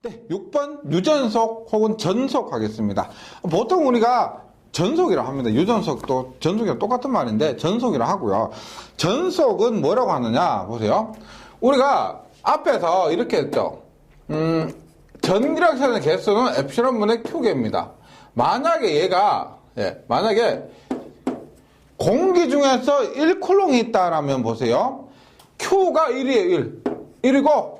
네, 6번 유전속 혹은 전속 하겠습니다. 보통 우리가 전속이라고 합니다. 유전속도 전속이랑 똑같은 말인데 전속이라고 하고요. 전속은 뭐라고 하느냐 보세요. 우리가 앞에서 이렇게 했죠. 전기력선의 개수는 에프실론분의 Q개입니다. 만약에 얘가 만약에 공기 중에서 1쿨롱이 있다라면 보세요. Q가 1이에요. 1이고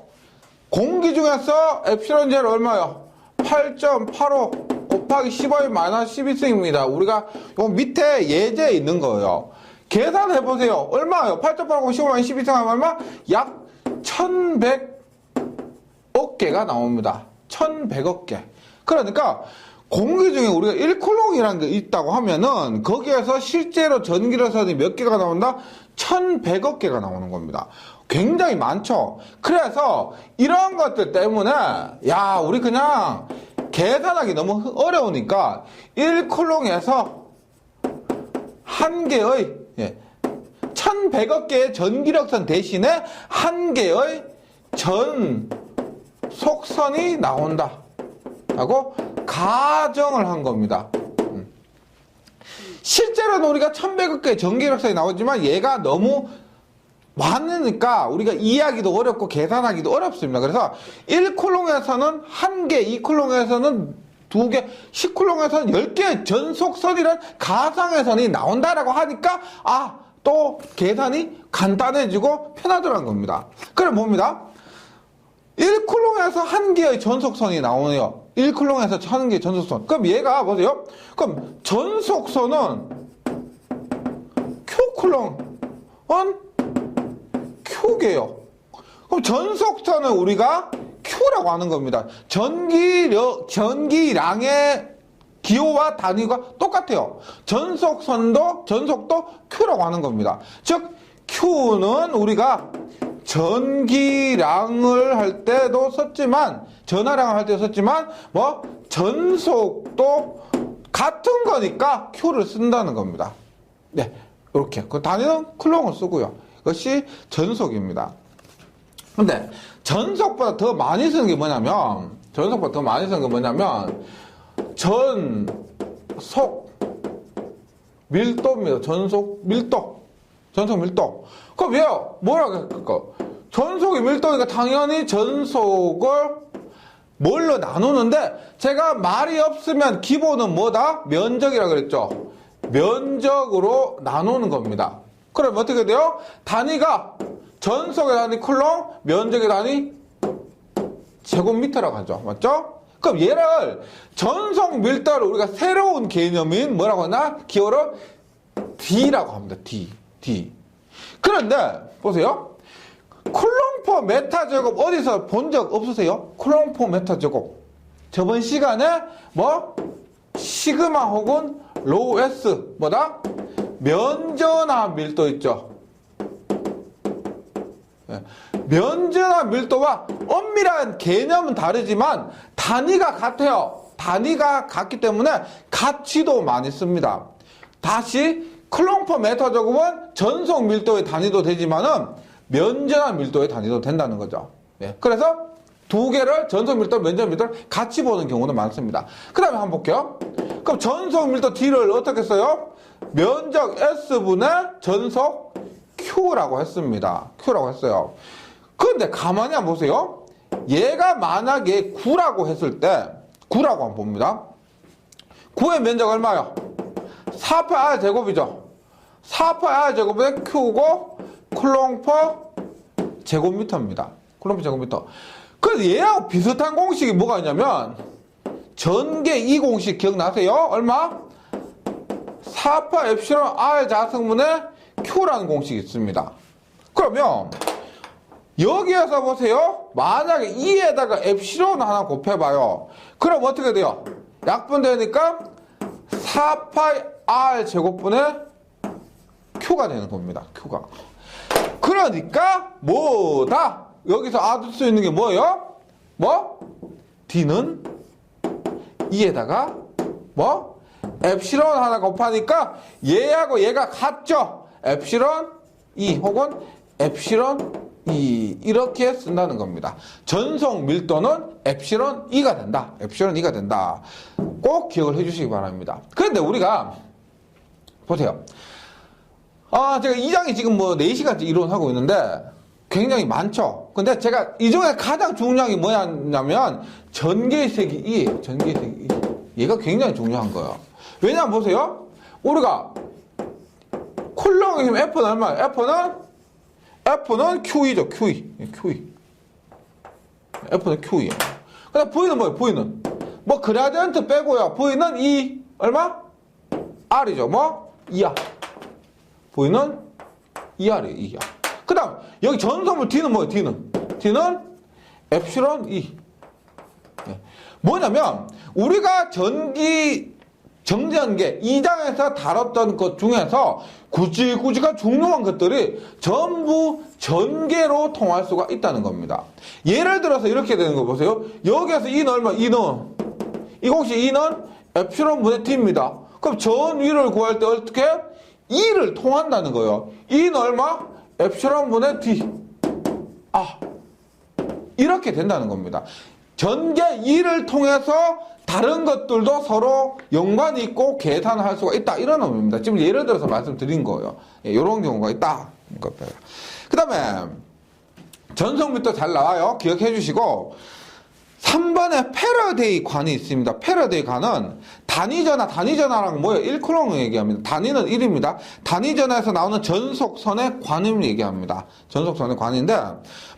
공기 중에서 에프실론 제로 얼마요? 8.85 곱하기 15의 마이너스 12승입니다. 우리가 요 밑에 예제에 있는 거예요. 계산해 보세요. 얼마요? 8.85 15 마이너스 12승 하면 얼마? 약 1100억 개가 나옵니다. 1100억 개. 그러니까 공기 중에 우리가 1쿨롱이라는 게 있다고 하면은 거기에서 실제로 전기로선이 몇 개가 나온다? 1100억 개가 나오는 겁니다. 굉장히 많죠. 그래서 이런 것들 때문에 야 우리 그냥 계산하기 너무 어려우니까 1쿨롱에서 한 개의 1100억 개의 전기력선 대신에 한 개의 전속선이 나온다 라고 가정을 한 겁니다. 실제로는 우리가 1100억 개의 전기력선이 나오지만 얘가 너무 많으니까 우리가 이해하기도 어렵고 계산하기도 어렵습니다. 그래서 1쿨롱에서는 1개, 2쿨롱에서는 2개, 10쿨롱에서는 10개의 전속선이란 가상의 선이 나온다라고 하니까 또 계산이 간단해지고 편하더라는 겁니다. 그럼 봅니다. 1쿨롱에서 1개의 전속선이 나오네요. 1쿨롱에서 1개의 전속선. 그럼 얘가 보세요. 그럼 전속선은 Q쿨롱은 Q개요. 그럼 전속선은 우리가 Q라고 하는 겁니다. 전기량의 기호와 단위가 똑같아요. 전속도 Q라고 하는 겁니다. 즉, Q는 우리가 전기량을 할 때도 썼지만, 전하량을 할 때도 썼지만, 전속도 같은 거니까 Q를 쓴다는 겁니다. 네. 이렇게. 그 단위는 쿨롱을 쓰고요. 이것이 전속입니다. 근데 전속보다 더 많이 쓰는 게 뭐냐면 전속 밀도입니다. 전속 밀도. 그럼 왜요? 뭐라고 할까? 전속이 밀도니까 당연히 전속을 뭘로 나누는데 제가 말이 없으면 기본은 뭐다? 면적이라고 그랬죠. 면적으로 나누는 겁니다. 그럼 어떻게 돼요? 단위가 전속의 단위 쿨롱, 면적의 단위 제곱미터라고 하죠. 맞죠? 그럼 얘를 전속 밀도를 우리가 새로운 개념인 뭐라고 하나? 기호를 D라고 합니다. D. 그런데 보세요. 쿨롱/m 제곱 어디서 본 적 없으세요? 쿨롱/m 제곱. 저번 시간에 시그마 혹은 로우 S 면전화 밀도 있죠. 면전화 밀도와 엄밀한 개념은 다르지만 단위가 같아요. 단위가 같기 때문에 가치도 많이 씁니다. 다시 쿨롱/m 제곱은 전속 밀도의 단위도 되지만은 면전화 밀도의 단위도 된다는 거죠. 그래서 두 개를 전속 밀도, 면전 밀도를 같이 보는 경우는 많습니다. 그 다음에 한번 볼게요. 그럼 전속 밀도 D를 어떻게 써요? 면적 S분의 전속 Q라고 했습니다. Q라고 했어요. 그런데 가만히 한번 보세요. 얘가 만약에 9라고 했을 때 9라고 한번 봅니다. 9의 면적 얼마요? 4파이 R 제곱이죠. 4파이 R 제곱은 Q고 쿨롱/제곱미터입니다. 쿨롱/제곱미터. 그래서 얘하고 비슷한 공식이 뭐가 있냐면 전개 이 공식 기억나세요? 얼마? 4파 에프실론 R 자승분의 Q라는 공식이 있습니다. 그러면 여기에서 보세요. 만약에 2에다가 에프실론 하나 곱해봐요. 그럼 어떻게 돼요? 약분되니까 4파이 R 제곱분의 Q가 되는 겁니다. Q가. 그러니까 뭐다? 여기서 알을 수 있는 게 뭐예요? D는 2에다가 엡실론 하나 곱하니까 얘하고 얘가 같죠? 엡실론 2 혹은 엡실론 이렇게 쓴다는 겁니다. 전속 밀도는 엡실론 E가 된다. 엡실론 E가 된다. 꼭 기억을 해주시기 바랍니다. 그런데 우리가 보세요. 제가 2장이 지금 뭐 4시간째 이론하고 있는데 굉장히 많죠. 근데 제가 이 중에 가장 중요한 게 뭐냐면 전개색이 E예요. 전개색이 E. 얘가 굉장히 중요한 거예요. 왜냐면 보세요. 우리가 쿨롱의 힘 F는 얼마예요? F는 QE죠. QE. F는 QE예요. 그 다음 V는 뭐예요? V는 뭐 그라디언트 빼고요. V는 E 얼마? R이죠. 뭐? 2R. V는 2R이에요. 2R. 그 다음 여기 전소물 D는 뭐예요? D는 엡실론 E. 뭐냐면 우리가 정전계 2장에서 다뤘던 것 중에서 굳이가 중요한 것들이 전부 전개로 통할 수가 있다는 겁니다. 예를 들어서 이렇게 되는 거 보세요. 여기에서 E는 얼마? 이곳이 E는 엡실론 분의 D입니다. 그럼 전 위를 구할 때 어떻게? E를 통한다는 거예요. E는 얼마? 엡실론 분의 D. 이렇게 된다는 겁니다. 전개 2를 통해서 다른 것들도 서로 연관이 있고 계산을 할 수가 있다. 이런 의미입니다. 지금 예를 들어서 말씀드린 거예요. 이런 경우가 있다. 그 다음에 전속 밀도 잘 나와요. 기억해 주시고 3번에 패러데이 관이 있습니다. 패러데이 관은 단위전화랑 뭐예요? 1쿨롱을 얘기합니다. 단위는 1입니다. 단위전화에서 나오는 전속선의 관음을 얘기합니다. 전속선의 관인데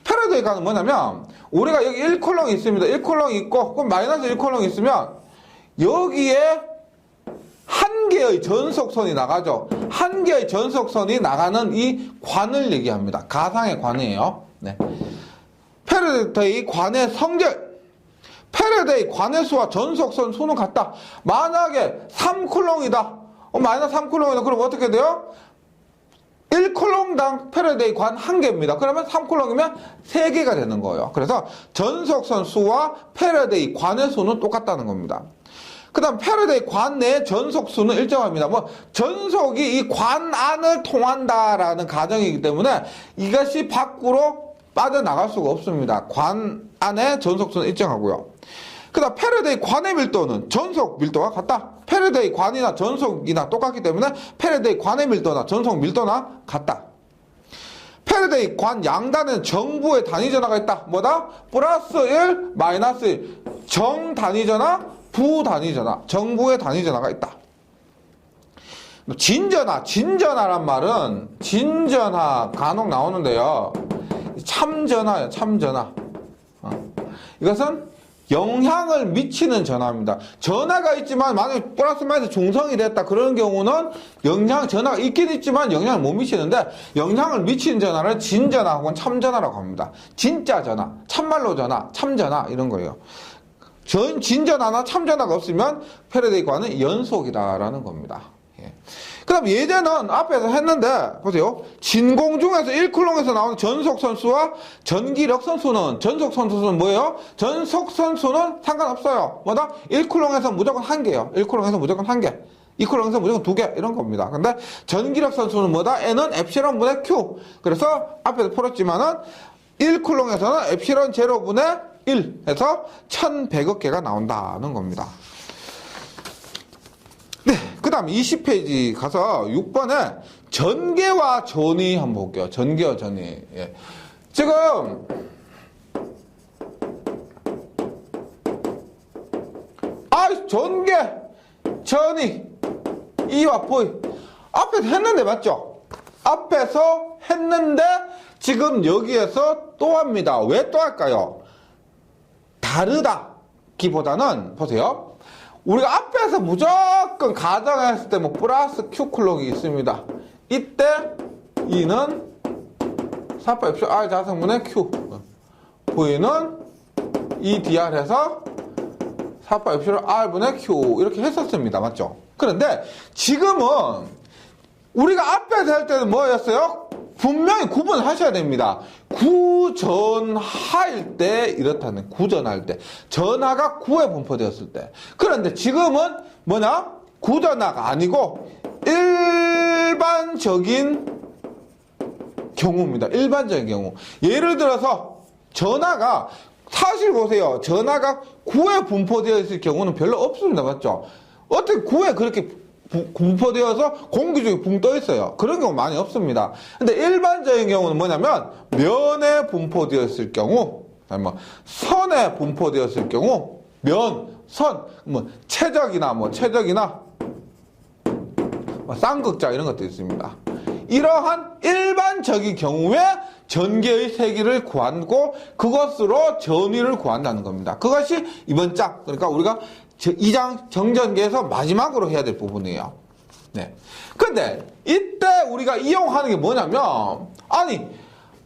패러데이 관은 뭐냐면 우리가 여기 1쿨롱이 있습니다. 1쿨롱이 있고 그럼 마이너스 1쿨롱이 있으면 여기에 한 개의 전속선이 나가죠. 한 개의 전속선이 나가는 이 관을 얘기합니다. 가상의 관이에요. 네. 패러데이 관의 성질. 패러데이 관의 수와 전속선 수는 같다. 만약에 3쿨롱이다. 마이너스 3쿨롱이다. 그럼 어떻게 돼요? 1쿨롱당 패러데이 관 1개입니다. 그러면 3쿨롱이면 3개가 되는 거예요. 그래서 전속선 수와 패러데이 관의 수는 똑같다는 겁니다. 그 다음 패러데이 관 내의 전속수는 일정합니다. 뭐 전속이 이 관 안을 통한다라는 가정이기 때문에 이것이 밖으로 빠져나갈 수가 없습니다. 관 안의 전속수는 일정하고요. 그 다음 패러데이 관의 밀도는 전속 밀도가 같다. 패러데이 관이나 전속이나 똑같기 때문에 패러데이 관의 밀도나 전속 밀도나 같다. 패러데이 관 양단에는 정부의 단위전화가 있다. 뭐다? 플러스 1, 마이너스 1. 정단위전화, 부단위전화. 정부의 단위전화가 있다. 진전화란 말은 진전화 간혹 나오는데요. 참전화예요. 참전화. 이것은 영향을 미치는 전화입니다. 전화가 있지만 만약에 플러스 마이너스 중성이 됐다 그런 경우는 전화가 있긴 있지만 영향을 못 미치는데 영향을 미치는 전화를 진전화 혹은 참전화라고 합니다. 진짜 전화, 참말로 전화, 참전화 이런 거예요. 진전화나 참전화가 없으면 패러데이 관은 연속이다라는 겁니다. 그 다음 예제는 앞에서 했는데 보세요. 진공 중에서 1쿨롱에서 나오는 전속선수와 전기력선수는 전속선수는 뭐예요? 전속선수는 상관없어요. 뭐다? 1쿨롱에서 무조건 1개예요. 1쿨롱에서 무조건 1개. 2쿨롱에서 무조건 2개 이런 겁니다. 근데 전기력선수는 뭐다? N은 엡실론분의 Q. 그래서 앞에서 풀었지만은 1쿨롱에서는 엡실론 제로분의 1 해서 1100억 개가 나온다는 겁니다. 네, 그 다음 20페이지 가서 6번에 전개와 전이 한번 볼게요. 전개와 전이. 예. 지금 전개, 전이, E와 V 앞에서 했는데 맞죠? 앞에서 했는데 지금 여기에서 또 합니다. 왜 또 할까요? 다르다기보다는 보세요. 우리가 앞에서 무조건 가정했을 때 뭐 플러스 Q쿨롱이 있습니다. 이때 E는 4파 엡실론 R 자성분의 Q. V는 EDR 해서 4파 엡실론 R분의 Q. 이렇게 했었습니다. 맞죠? 그런데 지금은 우리가 앞에서 할 때는 뭐였어요? 분명히 구분을 하셔야 됩니다. 구전하일 때 이렇다는 구전할 때 전하가 구에 분포되었을 때. 그런데 지금은 뭐냐? 구전하가 아니고 일반적인 경우입니다. 일반적인 경우. 예를 들어서 전하가 사실 보세요. 전하가 9에 분포되어 있을 경우는 별로 없습니다. 맞죠? 어떻게 9에 그렇게 분포되어서 공기 중에 붕 떠 있어요. 그런 경우 많이 없습니다. 근데 일반적인 경우는 뭐냐면 면에 분포되어 있을 경우, 뭐 선에 분포되었을 경우, 면, 선, 뭐 최적이나 뭐 쌍극자 이런 것도 있습니다. 이러한 일반적인 경우에 전개의 세기를 구하고 그것으로 전위를 구한다는 겁니다. 그것이 이번 장, 그러니까 우리가 2장 정전기에서 마지막으로 해야 될 부분이에요. 네. 근데 이때 우리가 이용하는 게 뭐냐면, 아니,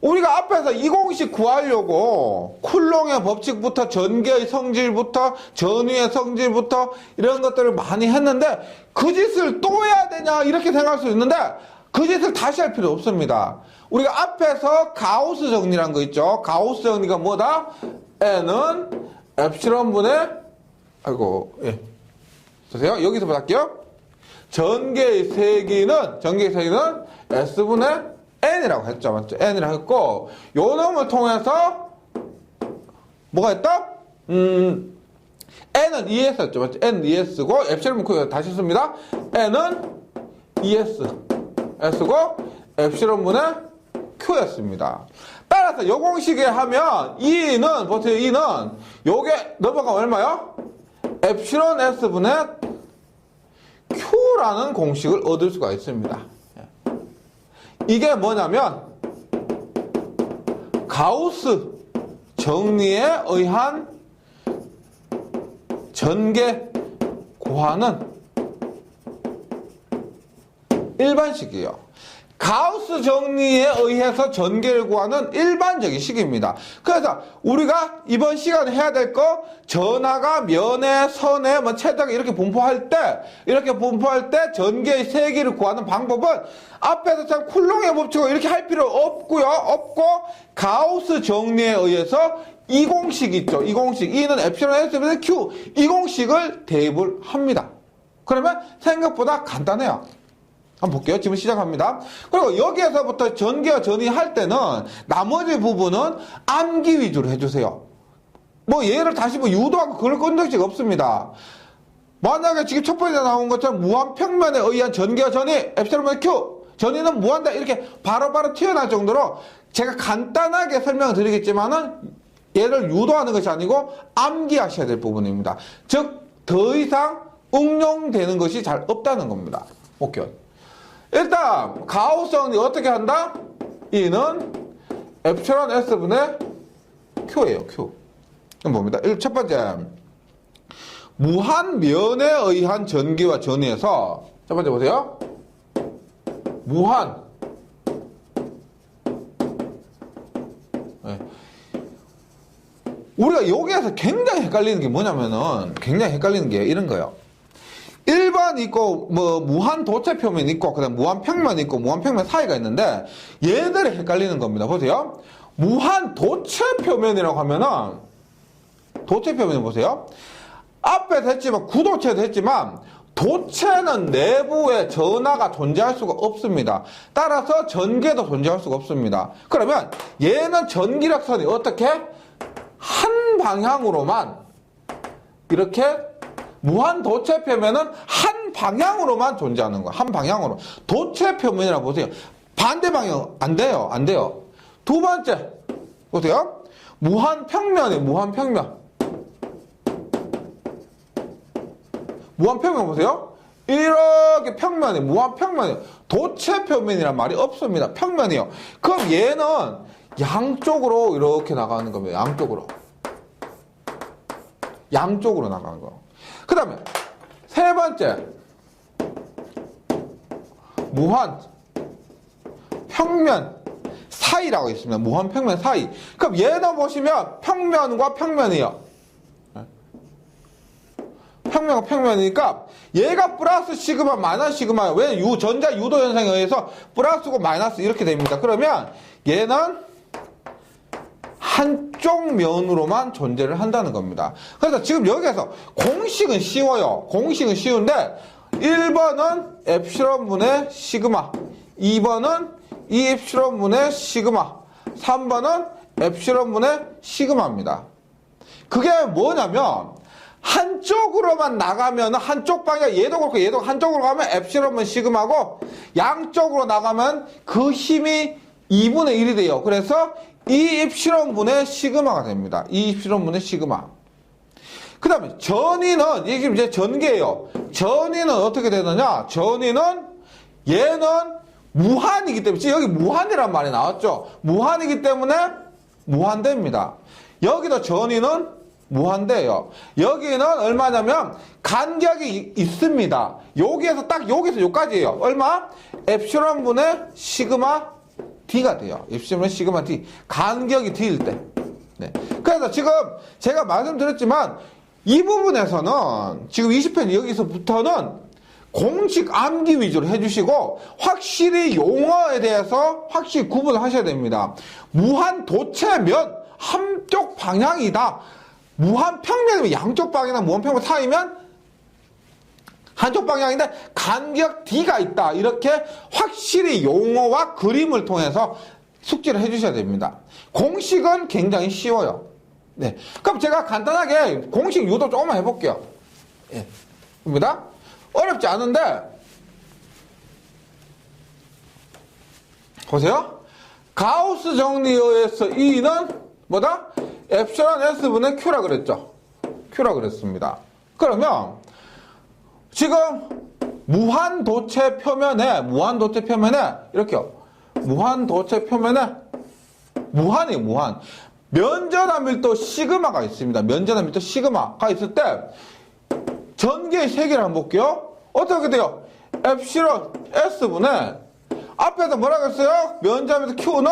우리가 앞에서 이 공식 구하려고 쿨롱의 법칙부터 전개의 성질부터 전위의 성질부터 이런 것들을 많이 했는데 그 짓을 또 해야 되냐 이렇게 생각할 수 있는데 그 짓을 다시 할 필요 없습니다. 우리가 앞에서 가우스 정리란 거 있죠. 가우스 정리가 뭐다? N은 엡실론분의 보세요. 여기서부터 할게요. 전개의 세기는 S분의 N이라고 했죠. 맞죠? N이라고 했고, 요 놈을 통해서, 뭐가 했다? N은 ES였죠. 맞죠? N ES고, 엡실론 Q 다시 씁니다. N은 ES. S고, 엡실론분의 Q였습니다. 따라서 요 공식에 하면, E는, 보세요. E는, 요게 넘어가면 얼마요? 엡실론 S분의 Q라는 공식을 얻을 수가 있습니다. 이게 뭐냐면 가우스 정리에 의한 전개 구하는 일반식이에요. 가우스 정리에 의해서 전개를 구하는 일반적인 식입니다. 그래서 우리가 이번 시간에 해야 될 거, 전하가 면에, 선에, 뭐 최적에 이렇게 분포할 때 전개의 세기를 구하는 방법은 앞에서 참 쿨롱의 법칙을 이렇게 할 필요 없고요. 가우스 정리에 의해서 이 공식 있죠. 이 공식. E는 엡실론 S분의 Q. 이 공식을 대입을 합니다. 그러면 생각보다 간단해요. 한번 볼게요. 지금 시작합니다. 그리고 여기에서부터 전개와 전위할 때는 나머지 부분은 암기 위주로 해주세요. 뭐 얘를 다시 뭐 유도하고 그럴 건적지가 없습니다. 만약에 지금 첫 번째 나온 것처럼 무한평면에 의한 전개와 전위 엡실론 Q 전위는 무한다 이렇게 바로바로 튀어나올 정도로 제가 간단하게 설명을 드리겠지만은 얘를 유도하는 것이 아니고 암기하셔야 될 부분입니다. 즉 더 이상 응용되는 것이 잘 없다는 겁니다. 오케이. 일단 가우스 정리 어떻게 한다? E는 엡실론 S분의 Q예요. Q. 그럼 봅니다. 첫 번째 무한면에 의한 전기와 전위에서 첫 번째 보세요. 무한 우리가 여기에서 굉장히 헷갈리는 게 뭐냐면은 헷갈리는 게 이런 거예요. 일반 있고 뭐 무한 도체 표면 있고 그다음 무한 평면 있고 무한 평면 사이가 있는데 얘들이 헷갈리는 겁니다. 보세요. 무한 도체 표면이라고 하면은 도체 표면 보세요. 앞에서 했지만 구도체도 했지만 도체는 내부에 전하가 존재할 수가 없습니다. 따라서 전개도 존재할 수가 없습니다. 그러면 얘는 전기력선이 어떻게 한 방향으로만 이렇게 무한 도체 표면은 한 방향으로만 존재하는 거야. 한 방향으로. 도체 표면이라고 보세요. 반대 방향 안 돼요. 안 돼요. 두 번째 보세요. 무한 평면이 무한 평면. 무한 평면 보세요. 이렇게 평면이 무한 평면이에요. 도체 표면이란 말이 없습니다. 평면이요. 그럼 얘는 양쪽으로 이렇게 나가는 겁니다. 양쪽으로 나가는 거. 그 다음에 세 번째 무한 평면 사이라고 있습니다. 무한 평면 사이. 그럼 얘도 보시면 평면과 평면이요. 평면과 평면이니까 얘가 플러스 시그마 마이너스 시그마예요. 왜? 전자 유도 현상에 의해서 플러스고 마이너스 이렇게 됩니다. 그러면 얘는 한쪽 면으로만 존재를 한다는 겁니다. 그래서 지금 여기에서 공식은 쉬워요. 공식은 쉬운데 1번은 엡실론분의 시그마, 2번은 E 입실론분의 시그마. 3번은 엡실론분의 시그마입니다. 그게 뭐냐면 한쪽으로만 나가면 한쪽 방향 얘도 그렇고 얘도 한쪽으로 가면 엡실론분 시그마고 양쪽으로 나가면 그 힘이 2분의 1이 돼요. 그래서 E 입실론분의 시그마가 됩니다. E 입실론분의 시그마. 그 다음에 전위는 이게 이제 전개예요. 전위는 어떻게 되느냐? 전위는 얘는 무한이기 때문에 지금 여기 무한이란 말이 나왔죠. 무한이기 때문에 무한대입니다. 여기도 전위는 무한대예요. 여기는 얼마냐면 간격이 있습니다. 여기에서 딱 여기서 여기까지예요. 얼마? 엡실론분의 시그마 D가 돼요. 엡실론분의 시그마 D. 간격이 D일 때. 네. 그래서 지금 제가 말씀드렸지만 이 부분에서는 지금 20편 여기서부터는 공식 암기 위주로 해주시고 확실히 용어에 대해서 확실히 구분을 하셔야 됩니다. 무한도체면 한쪽 방향이다. 무한평면이면 양쪽 방향이나 무한평면 사이면 한쪽 방향인데 간격 D가 있다. 이렇게 확실히 용어와 그림을 통해서 숙지를 해주셔야 됩니다. 공식은 굉장히 쉬워요. 네. 그럼 제가 간단하게 공식 유도 조금만 해볼게요. 예. 입니다. 어렵지 않은데, 보세요. 가우스 정리에 의해서 E는 뭐다? 엡실론 S분의 Q라 그랬죠. Q라 그랬습니다. 그러면, 지금, 무한도체 표면에, 이렇게요. 무한도체 표면에, 무한이에요, 무한. 면전한 밀도 시그마가 있습니다. 면전한 밀도 시그마가 있을 때 전개의 세계를 한번 볼게요. 어떻게 돼요? 엡실론 S분의 앞에서 뭐라고 했어요? 면전한 밀도 Q는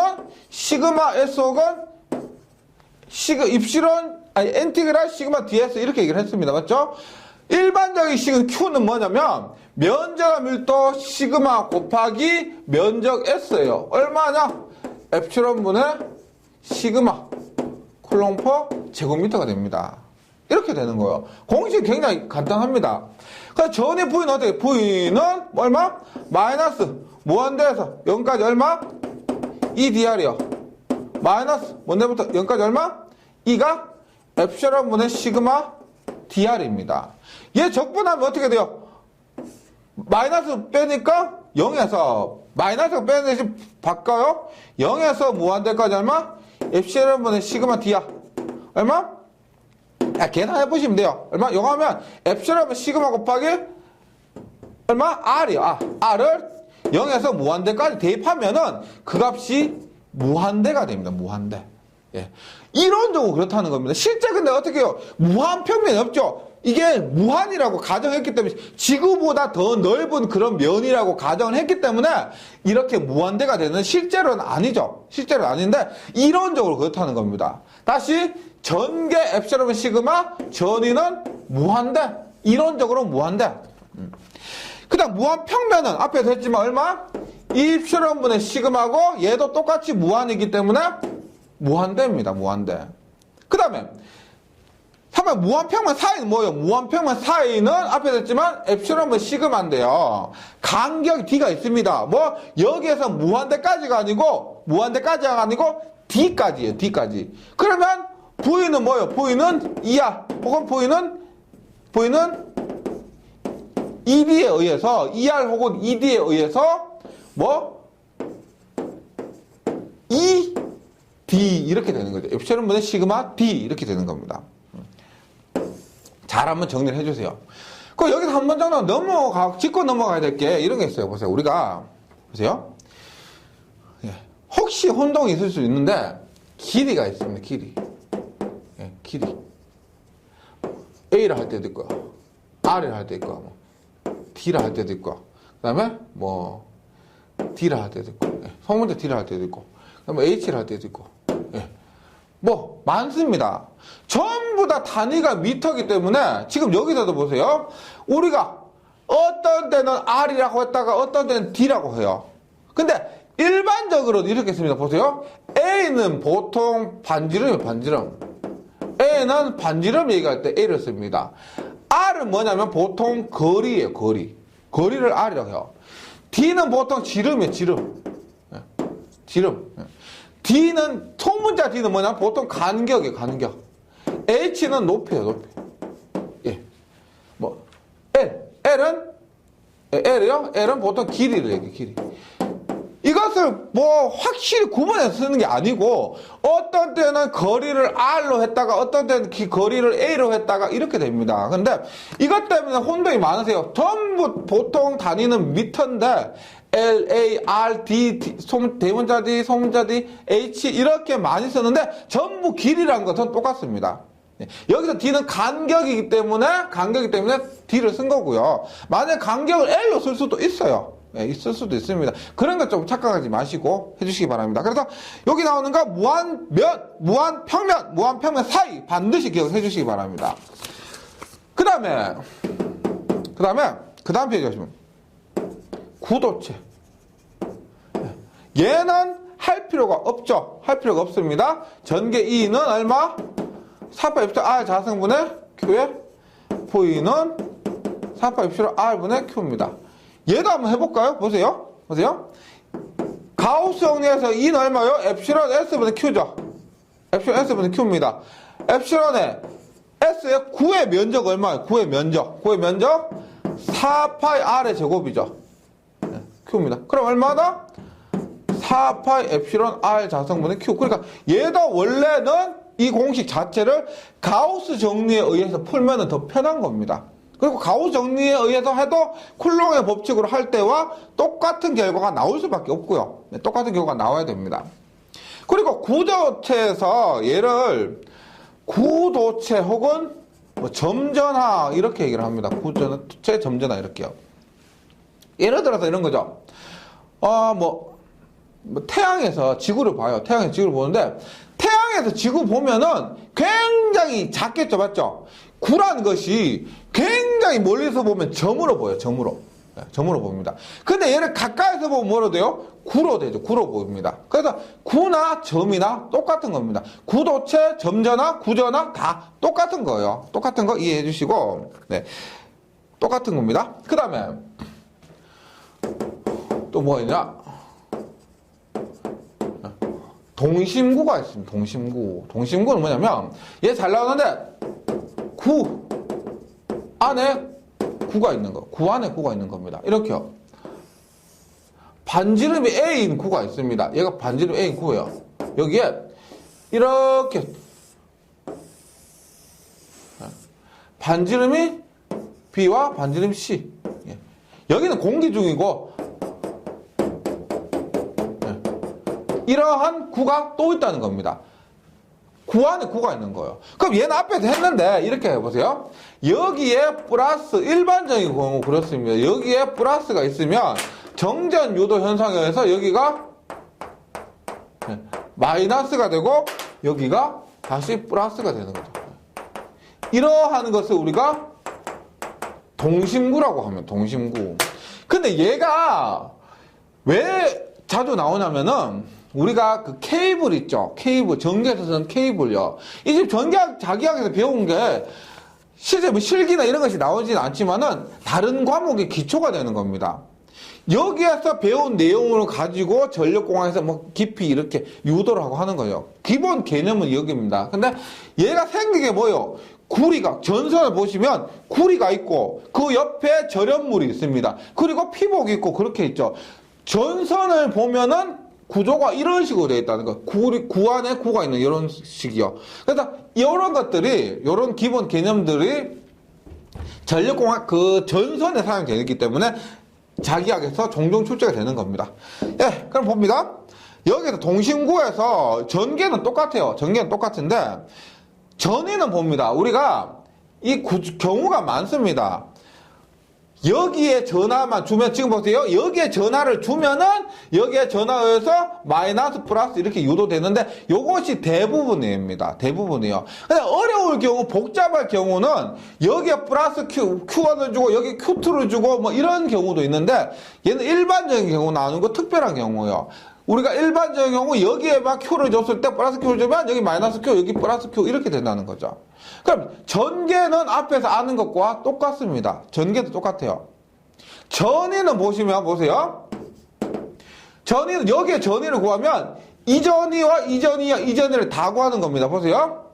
시그마 S 혹은 인티그랄 시그마 DS 이렇게 얘기를 했습니다. 맞죠? 일반적인 식은 Q는 뭐냐면 면전한 밀도 시그마 곱하기 면적 S예요. 얼마냐? 엡실론분의 시그마 쿨롱퍼 제곱미터가 됩니다. 이렇게 되는 거예요. 공식이 굉장히 간단합니다. 그래서 전의 V는 어떻게? V는 얼마? 마이너스 무한대에서 0까지 얼마? EDR이요. 마이너스 무한대부터 0까지 얼마? E가 엡실론분의 시그마 DR입니다. 얘 적분하면 어떻게 돼요? 마이너스 빼니까 0에서 마이너스가 빼는 대신 바꿔요. 0에서 무한대까지 얼마? 엡실론분의 시그마 D야. 얼마? 계산해보시면 돼요. 얼마? 이거 하면 엡실론분 시그마 곱하기 얼마? R이요. R을 0에서 무한대까지 대입하면은 그 값이 무한대가 됩니다. 무한대. 예. 이론적으로 그렇다는 겁니다. 실제 근데 어떻게 해요? 무한평면이 없죠? 이게 무한이라고 가정했기 때문에 지구보다 더 넓은 그런 면이라고 가정을 했기 때문에 이렇게 무한대가 되는 실제로는 아니죠. 실제로는 아닌데 이론적으로 그렇다는 겁니다. 다시 전개 엡실론 시그마 전위는 무한대. 이론적으로 무한대. 그 다음 무한평면은 앞에서 했지만 얼마? 입실론분의 시그마고 얘도 똑같이 무한이기 때문에 무한대입니다. 무한대. 그 다음에 3번 무한평면 사이는 뭐예요? 무한평면 사이는 앞에서 했지만 엡실론분 시그마인데요. 간격이 D가 있습니다. 뭐 여기에서 무한대까지가 아니고 D까지예요. D까지. 그러면 V는 뭐예요? V는 2R 혹은 V는 ED에 의해서 2R 혹은 ED에 의해서 뭐 ED 이렇게 되는 거죠. 엡실론분의 시그마 D 이렇게 되는 겁니다. 잘 한번 정리를 해주세요. 그 여기서 한 번 정도 짚고 넘어가야 될 게 이런 게 있어요. 보세요. 우리가 보세요. 혹시 혼동이 있을 수 있는데 길이가 있습니다. 길이. 길이. A를 할 때도 있고, R을 할 때도 있고, D를 할 때도 있고, 그 다음에 뭐 D를 할 때도 있고, 소문대 D를 할 때도 있고, 그 다음에 H를 할 때도 있고, 뭐 많습니다. 전부 다 단위가 미터이기 때문에 지금 여기서도 보세요. 우리가 어떤 때는 R이라고 했다가 어떤 때는 D라고 해요. 근데 일반적으로 이렇게 씁니다. 보세요. A는 보통 반지름이에요. 반지름. A는 반지름 얘기할 때 A를 씁니다. R은 뭐냐면 보통 거리예요. 거리를 R이라고 해요. D는 보통 지름이에요. 지름. 지름. D는, 소문자 D는 뭐냐? 보통 간격이에요, 간격. H는 높이에요, 높이. 예. 뭐, L이요? L은 보통 길이를 얘기해, 길이. 이것을 뭐 확실히 구분해서 쓰는 게 아니고 어떤 때는 거리를 R로 했다가 어떤 때는 거리를 A로 했다가 이렇게 됩니다. 근데 이것 때문에 혼동이 많으세요. 전부 보통 단위는 미터인데 L, A, R, D, 대문자 D, 소문자 D, H 이렇게 많이 쓰는데 전부 길이라는 것은 똑같습니다. 여기서 D는 간격이기 때문에 D를 쓴 거고요. 만약 간격을 L로 쓸 수도 있어요. 예, 있을 수도 있습니다. 그런 것 좀 착각하지 마시고 해주시기 바랍니다. 그래서 여기 나오는 거 무한평면 사이 반드시 기억해 주시기 바랍니다. 그 다음 페이지 가시면 구도체. 얘는 할 필요가 없죠. 할 필요가 없습니다. 전개 E는 얼마? 4파 입시로 R 자성분의 Q에 V는 4파 입시로 R분의 Q입니다. 얘도 한번 해볼까요? 보세요. 가우스 정리해서 E는 얼마요? 엡실론 S분의 Q죠. 엡실론 S분의 Q입니다. 엡실론의 S의 9의 면적 얼마예요? 9의 면적 4파이 R의 제곱이죠. Q입니다. 그럼 얼마나? 4파이 엡실론 R 자성분의 Q. 그러니까 얘도 원래는 이 공식 자체를 가우스 정리에 의해서 풀면 더 편한 겁니다. 그리고 가우스 정리에 의해서 해도 쿨롱의 법칙으로 할 때와 똑같은 결과가 나올 수밖에 없고요. 네, 똑같은 결과가 나와야 됩니다. 그리고 구도체에서 얘를 구도체 혹은 뭐 점전화 이렇게 얘기를 합니다. 구도체, 점전화 이렇게요. 예를 들어서 이런 거죠. 태양에서 지구를 봐요. 태양에서 지구를 보는데 태양에서 지구 보면은 굉장히 작겠죠, 맞죠? 구라는 것이 굉장히 멀리서 보면 점으로 보여요. 점으로 보입니다. 근데 얘를 가까이서 보면 뭐로 돼요? 구로 되죠. 구로 보입니다. 그래서 구나 점이나 똑같은 겁니다. 구도체, 점전화, 구전화 다 똑같은 거예요. 똑같은 거 이해해 주시고, 네. 똑같은 겁니다. 그 다음에 또 뭐 있냐? 동심구가 있습니다. 동심구는 뭐냐면 얘 잘 나오는데 구 안에 구가 있는 거. 구 안에 구가 있는 겁니다. 이렇게요. 반지름이 A인 구가 있습니다. 얘가 반지름 A인 구예요. 여기에 이렇게 반지름이 B와 반지름 C. 여기는 공기 중이고 이러한 구가 또 있다는 겁니다. 구 안에 구가 있는 거예요. 그럼 얘는 앞에서 했는데 이렇게 해보세요. 여기에 플러스 일반적인 경우 그렇습니다. 여기에 플러스가 있으면 정전 유도 현상에 의해서 여기가 마이너스가 되고 여기가 다시 플러스가 되는 거죠. 이러한 것을 우리가 동심구라고 하면 동심구. 근데 얘가 왜 자주 나오냐면은 우리가 그 케이블 있죠. 케이블, 전기에서 쓰는 케이블요. 이 집 전기학, 자기학에서 배운 게 실제 뭐 실기나 이런 것이 나오지는 않지만은 다른 과목의 기초가 되는 겁니다. 여기에서 배운 내용을 가지고 전력공학에서 뭐 깊이 이렇게 유도를 하고 하는 거예요. 기본 개념은 여기입니다. 근데 얘가 생긴 게 뭐예요? 구리가, 전선을 보시면 구리가 있고 그 옆에 절연물이 있습니다. 그리고 피복이 있고 그렇게 있죠. 전선을 보면은 구조가 이런 식으로 되어 있다는 거. 구 안에 구가 있는 이런 식이요. 그래서 이런 것들이, 이런 기본 개념들이 전력공학 그 전선에 사용되기 때문에 자기학에서 종종 출제가 되는 겁니다. 예, 그럼 봅니다. 여기서 동심구에서 전개는 똑같아요. 전개는 똑같은데 전위는 봅니다. 우리가 이 경우가 많습니다. 여기에 전화만 주면, 지금 보세요. 여기에 전화를 주면은 여기에 전화해서 마이너스 플러스 이렇게 유도되는데 요것이 대부분입니다. 대부분이요. 근데 어려울 경우, 복잡할 경우는 여기에 플러스 Q1을 주고 여기 Q2를 주고 뭐 이런 경우도 있는데 얘는 일반적인 경우 나오는 거 특별한 경우요. 우리가 일반적인 경우 여기에만 Q를 줬을 때 플러스 Q를 주면 여기 마이너스 Q, 여기 플러스 Q 이렇게 된다는 거죠. 그럼 전개는 앞에서 아는 것과 똑같습니다. 전개도 똑같아요. 전위는 보시면 보세요. 전위는 여기에 전위를 구하면 이전위와 이전위와 이전위를 다 구하는 겁니다. 보세요.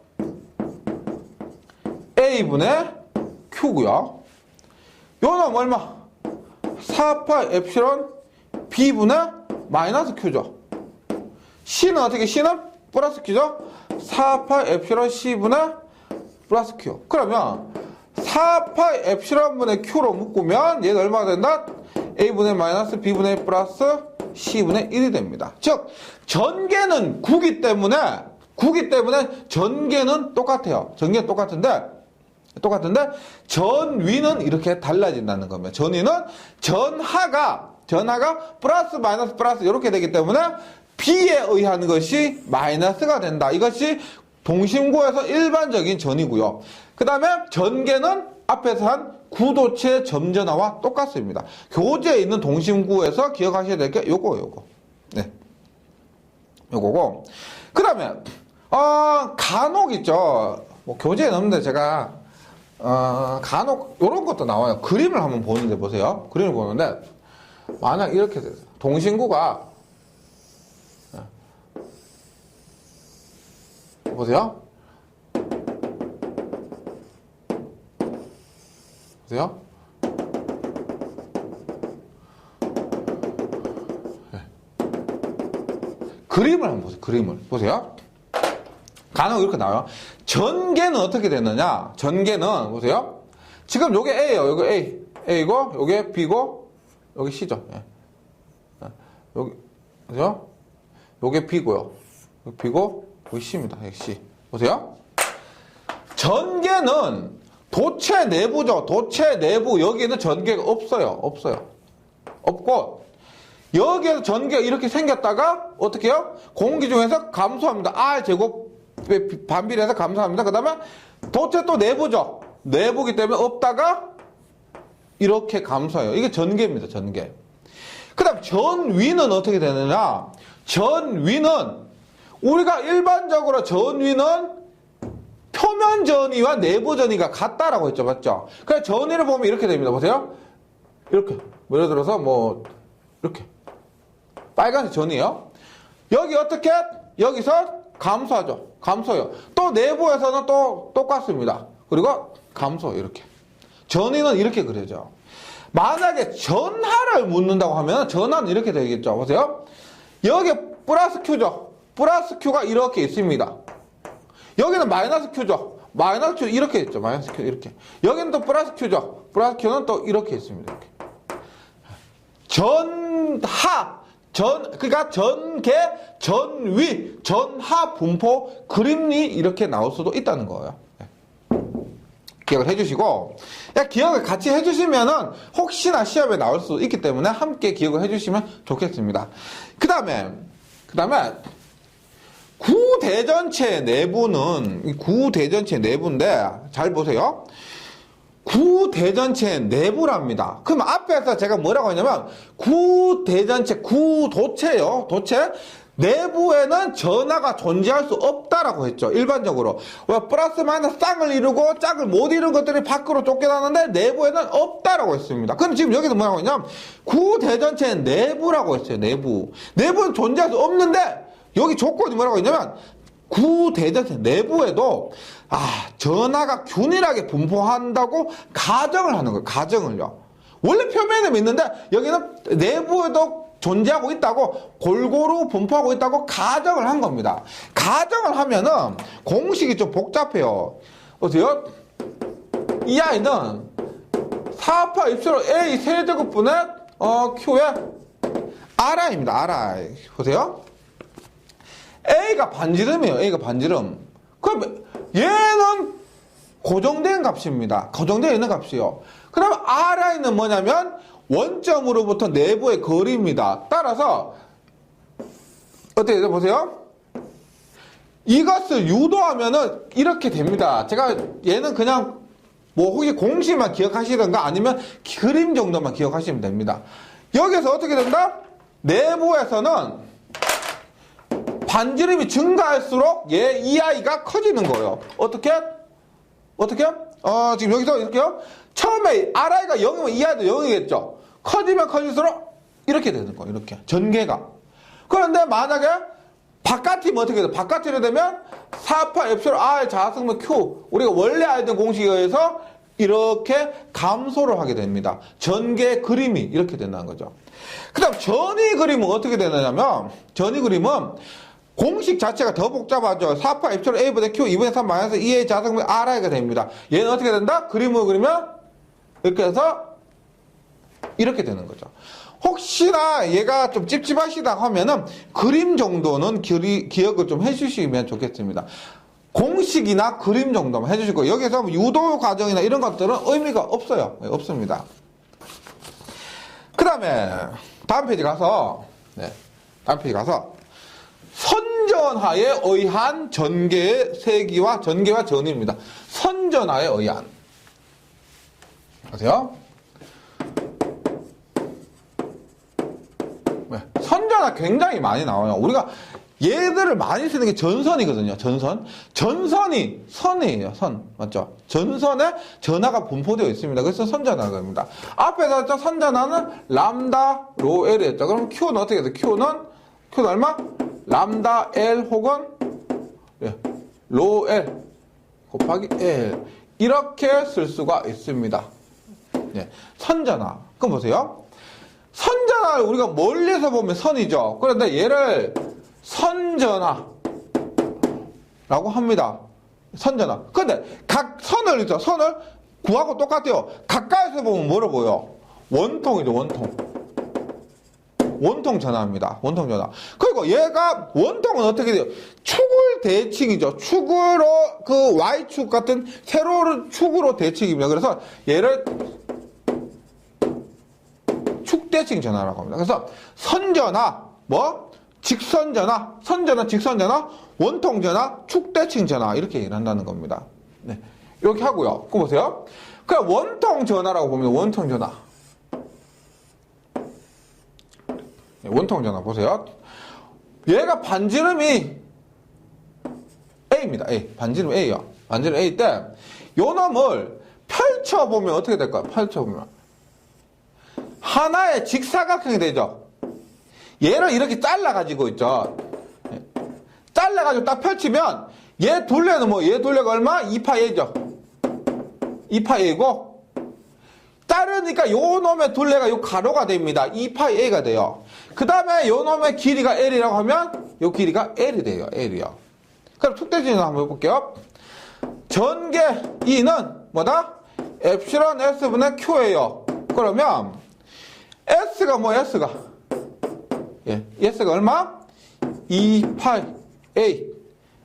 A분의 Q고요. 요 놈 얼마? 4파이 엡실론 B분의 마이너스 Q죠. C는 어떻게? C는 플러스 Q죠. 4파이 엡실론 C분의 플러스 Q. 그러면 4파이 엡실론분의 Q로 묶으면 얘는 얼마가 된다? A분의 마이너스 B분의 플러스 C분의 1이 됩니다. 즉 전개는 9기 때문에 전개는 똑같아요. 전개는 똑같은데 전위는 이렇게 달라진다는 겁니다. 전위는 전하가 플러스 마이너스 플러스 이렇게 되기 때문에 B에 의한 것이 마이너스가 된다. 이것이 동심구에서 일반적인 전이고요. 그 다음에 전개는 앞에서 한 구도체 점전화와 똑같습니다. 교재에 있는 동심구에서 기억하셔야 될 게 요거. 네. 요거고. 그 다음에, 간혹 있죠. 뭐 교재에 없는데 제가, 간혹 요런 것도 나와요. 그림을 한번 보는데 보세요. 그림을 보는데, 만약 이렇게 돼서 동심구가, 보세요. 네. 그림을 한번 보세요. 그림을 보세요. 간혹 이렇게 나와요. 전개는 어떻게 되느냐? 전개는 보세요. 지금 요게 A예요. 요게 A고 요게 B고 요게 C죠. 예. 여기 보세요. 요게 B고요. 요게 B고 여기 C입니다. 여기 C. 보세요. 전개는 도체 내부죠. 도체 내부. 여기에는 전개가 없어요. 없고, 여기에서 전개가 이렇게 생겼다가, 어떻게 해요? 공기 중에서 감소합니다. R 제곱에 반비례해서 감소합니다. 그 다음에 도체 또 내부죠. 내부기 때문에 없다가, 이렇게 감소해요. 이게 전개입니다. 전개. 그 다음 전위는 어떻게 되느냐? 전위는, 우리가 일반적으로 전위는 표면 전위와 내부 전위가 같다라고 했죠. 맞죠? 그래서 전위를 보면 이렇게 됩니다. 보세요. 이렇게. 예를 들어서 이렇게. 빨간색 전위예요. 여기 어떻게? 여기서 감소하죠. 감소요. 또 내부에서는 또 똑같습니다. 그리고 감소, 이렇게. 전위는 이렇게 그려져. 만약에 전하를 묻는다고 하면 전하는 이렇게 되겠죠. 보세요. 여기 플러스 Q죠. 플러스 Q가 이렇게 있습니다. 여기는 마이너스 Q죠. 마이너스 Q 이렇게 있죠. 마이너스 Q 이렇게. 여기는 또 플러스 Q죠. 플러스 Q는 또 이렇게 있습니다. 이렇게. 그러니까 전개, 전위, 전하 분포 그림이 이렇게 나올 수도 있다는 거예요. 기억을 해주시고, 기억을 같이 해주시면은 혹시나 시험에 나올 수 있기 때문에 함께 기억을 해주시면 좋겠습니다. 그 다음에 구대전체 내부는 구대전체 내부인데 잘 보세요. 구대전체 내부랍니다. 그럼 앞에서 제가 뭐라고 했냐면 구대전체 구도체요. 도체 내부에는 전하가 존재할 수 없다라고 했죠. 일반적으로. 왜 플러스 마이너스 쌍을 이루고 짝을 못 이룬 것들이 밖으로 쫓겨나는데 내부에는 없다라고 했습니다. 그럼 지금 여기서 뭐라고 했냐면 구대전체 내부라고 했어요. 내부는 존재할 수 없는데 여기 조건이 뭐라고 했냐면 구대전체 내부에도 전하가 균일하게 분포한다고 가정을 하는 거예요. 가정을요. 원래 표면에는 있는데 여기는 내부에도 존재하고 있다고 골고루 분포하고 있다고 가정을 한 겁니다. 가정을 하면은 공식이 좀 복잡해요. 보세요. 이 아이는 4파 입술로 A 세제곱분의 Q의 Ri입니다. Ri. 보세요. A가 반지름이에요. A가 반지름. 그럼 얘는 고정된 값입니다. 고정되어 있는 값이요. 그 다음에 Ri는 뭐냐면 원점으로부터 내부의 거리입니다. 따라서 어떻게 되죠? 보세요. 이것을 유도하면은 이렇게 됩니다. 제가 얘는 그냥 혹시 공식만 기억하시던가 아니면 그림 정도만 기억하시면 됩니다. 여기서 어떻게 된다? 내부에서는 반지름이 증가할수록 이 아이가 커지는 거예요. 어떻게? 지금 여기서 이렇게요. 처음에 Ri가 0이면 이 아이도 0이겠죠. 커지면 커질수록 이렇게 되는 거예요. 이렇게. 전개가. 그런데 만약에 바깥이면 어떻게 돼요? 바깥으로 되면 4파 엡실론 R 자승분 Q. 우리가 원래 알던 공식에 의해서 이렇게 감소를 하게 됩니다. 전개 그림이 이렇게 된다는 거죠. 그 다음 전위 그림은 어떻게 되느냐면, 전위 그림은 공식 자체가 더 복잡하죠. 4파 엡실론 A분의 Q 2분의 3 마이너스 2의 자승분 R이가 됩니다. 얘는 어떻게 된다? 그림을 그리면 이렇게 해서 이렇게 되는 거죠. 혹시나 얘가 좀 찝찝하시다 하면은 그림 정도는 기억을 좀 해주시면 좋겠습니다. 공식이나 그림 정도만 해주시고, 여기서 유도 과정이나 이런 것들은 의미가 없어요. 없습니다. 그 다음에 다음 페이지 가서, 다음 페이지 가서 선전하에 의한 전개의 세기와 전개와 전위입니다. 선전하에 의한. 보세요. 선전하 굉장히 많이 나와요. 우리가 얘들을 많이 쓰는 게 전선이거든요. 전선이 선이에요. 선. 맞죠? 전선에 전하가 분포되어 있습니다. 그래서 선전하입니다. 앞에서 했죠? 선전하는 람다 로 L이었죠. 그럼 Q는 어떻게 돼요? Q는 얼마? 람다 L 혹은 로 L 곱하기 L. 이렇게 쓸 수가 있습니다. 선전하. 그럼 보세요. 선전하를 우리가 멀리서 보면 선이죠. 그런데 얘를 선전하라고 합니다. 선전하. 그런데 각 선을 있죠. 선을 구하고 똑같아요. 가까이서 보면 뭐로 보여? 원통이죠. 원통 전하입니다. 원통 전하. 그리고 얘가 원통은 어떻게 돼요? 축을 대칭이죠. 축으로 그 Y축 같은 세로를 축으로 대칭입니다. 그래서 얘를 축대칭 전하라고 합니다. 그래서 선전하, 직선전하, 선전하, 직선전하, 원통전하, 축대칭 전하 이렇게 일한다는 겁니다. 이렇게 하고요. 그거 보세요. 그냥 원통전하라고 보면 원통전하. 원통전하 보세요. 얘가 반지름이 A입니다. A. 반지름 A요. 반지름 A 때 요 놈을 펼쳐보면 어떻게 될까요? 펼쳐보면 하나의 직사각형이 되죠. 얘를 이렇게 잘라가지고 있죠. 잘라가지고 딱 펼치면 얘 둘레는 얘 둘레가 얼마? 2파 A죠. 2파 A고 자르니까 요 놈의 둘레가 요 가로가 됩니다. 2파 A가 돼요. 그 다음에 요 놈의 길이가 L이라고 하면 요 길이가 L이 돼요. L이요. 그럼 축대칭을 한번 해볼게요. 전개 E는 뭐다? 엡실론 S분의 Q예요. 그러면 S가 S가? S가 얼마? 2파이 A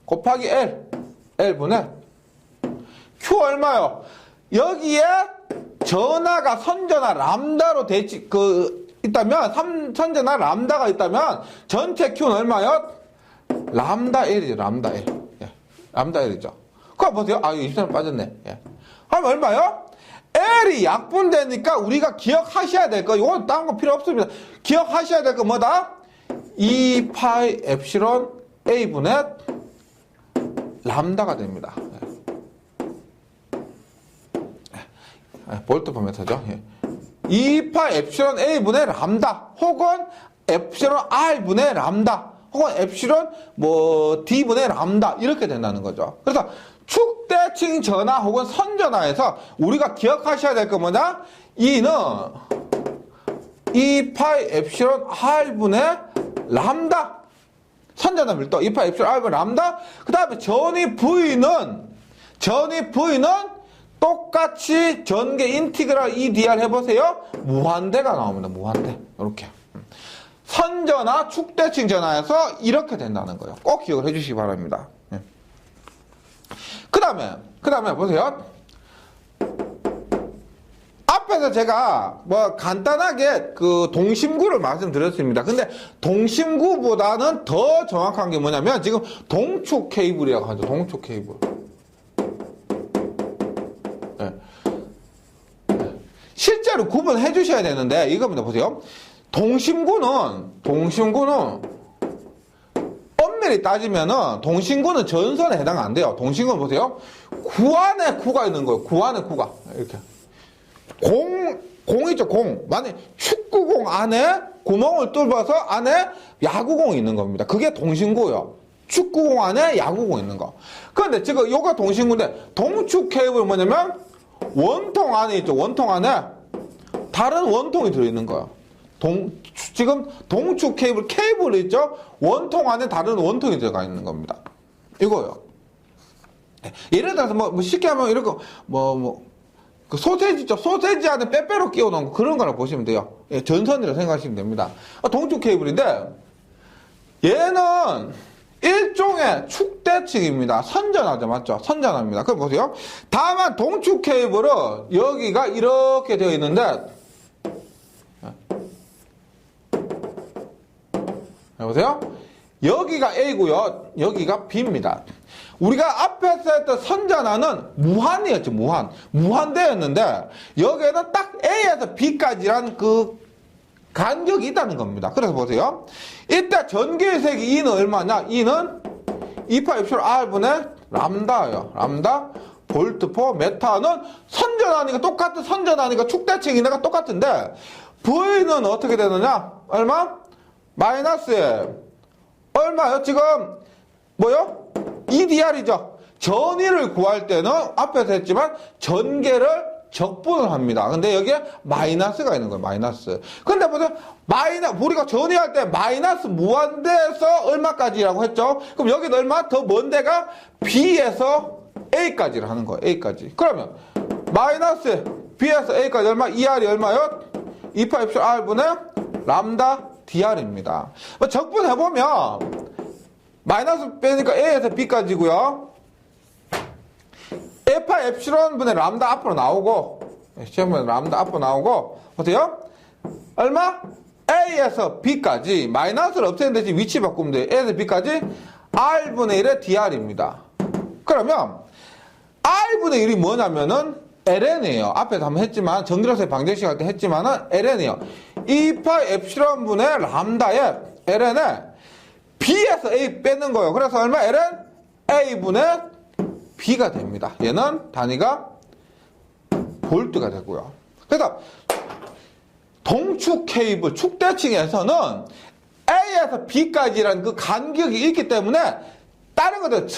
곱하기 L분의 Q 얼마요? 여기에 전하가 선전하 람다로 있다면, 선전하 람다가 있다면, 전체 Q는 얼마요? 람다 L이죠, 람다 L. 람다 L이죠. 그거 보세요. 이거 23 빠졌네. 그럼 얼마요? L이 약분되니까 우리가 기억하셔야 될 거, 이건 다른 거 필요 없습니다. 기억하셔야 될 거 뭐다? 2파이 엡실론 A분의 람다가 됩니다. 볼트 포맷하죠. 2파 엡실론 A분의 람다, 혹은 엡실론 R분의 람다, 혹은 엡실론 D분의 람다, 이렇게 된다는 거죠. 그래서 축대칭 전하 혹은 선전하에서 우리가 기억하셔야 될 거 뭐냐? E는 2파이 엡실론 R분의 람다. 선전하 밀도 2파이 엡실론 R분의 람다. 그 다음에 전위 V는 똑같이 전개 인티그랄 EDR 해보세요. 무한대가 나옵니다. 무한대. 이렇게. 선전하, 축대칭 전하에서 이렇게 된다는 거예요. 꼭 기억을 해주시기 바랍니다. 그 다음에 보세요. 앞에서 제가 간단하게 그 동심구를 말씀드렸습니다. 근데 동심구보다는 더 정확한 게 뭐냐면 지금 동축 케이블이라고 하죠. 동축 케이블. 실제로 구분해 주셔야 되는데 이겁니다. 보세요. 동심구는 엄밀히 따지면은 동심구는 전선에 해당 안 돼요. 동심구는 보세요. 구 안에 구가 있는 거예요. 구 안에 구가. 이렇게. 공 있죠, 공. 만약 축구공 안에 구멍을 뚫어서 안에 야구공이 있는 겁니다. 그게 동신구요. 축구공 안에 야구공 있는 거. 그런데 지금 요가 동신구인데 동축 케이블은 뭐냐면 원통 안에 있죠. 원통 안에 다른 원통이 들어있는 거예요. 지금 동축 케이블 있죠? 원통 안에 다른 원통이 들어가 있는 겁니다. 이거요. 예를 들어서 뭐 쉽게 하면 이렇게 그 소세지 있죠? 소세지 안에 빼빼로 끼워 놓은 거 그런 거라 보시면 돼요. 예, 전선이라고 생각하시면 됩니다. 동축 케이블인데 얘는 일종의 축대측입니다. 선전하죠, 맞죠? 선전합니다. 그럼 보세요. 다만 동축 케이블은 여기가 이렇게 되어 있는데, 보세요. 여기가 A고요. 여기가 B입니다. 우리가 앞에서 했던 선전하는 무한이었죠, 무한. 무한대였는데, 여기에는 딱 A에서 B까지란 그 간격이 있다는 겁니다. 그래서 보세요. 이때 전기의 색이 E는 얼마냐? E는 2파 엡실론 R분의 람다예요. 람다 볼트 포 메타는 선전하니까 똑같은 선전하니까 축대칭이니까 똑같은데 V는 어떻게 되느냐? 얼마? 마이너스 얼마요? 지금 뭐요? EDR이죠. 전위를 구할 때는 앞에서 했지만 전개를 적분을 합니다. 근데 여기에 마이너스가 있는 거예요. 마이너스. 근데 보세요. 우리가 전위할 때 마이너스 무한대에서 얼마까지라고 했죠? 그럼 여기는 얼마? 더 먼 데가 B에서 A까지를 하는 거예요. A까지. 그러면 마이너스 B에서 A까지 얼마? ER이 얼마요? 2파 엡실론 R분의 람다 DR입니다. 적분해보면 마이너스 빼니까 A에서 B까지고요. 에파 엡실론 분의 람다 앞으로 나오고, 시험분의 람다 앞으로 나오고, 보세요. 얼마? A에서 B까지, 마이너스를 없애는 대신 위치 바꾸면 돼요. A에서 B까지 R분의 1의 DR입니다. 그러면, R분의 1이 뭐냐면은, LN이에요. 앞에서 한번 했지만, 전기력세 방정식 할 때 했지만은, LN이에요. 2파 엡실론 분의 람다에 LN에 B에서 A 빼는 거예요. 그래서 얼마? LN? A분의 B가 됩니다. 얘는 단위가 볼트가 되고요. 그래서 동축 케이블 축대칭에서는 A에서 B까지라는 그 간격이 있기 때문에 다른 것들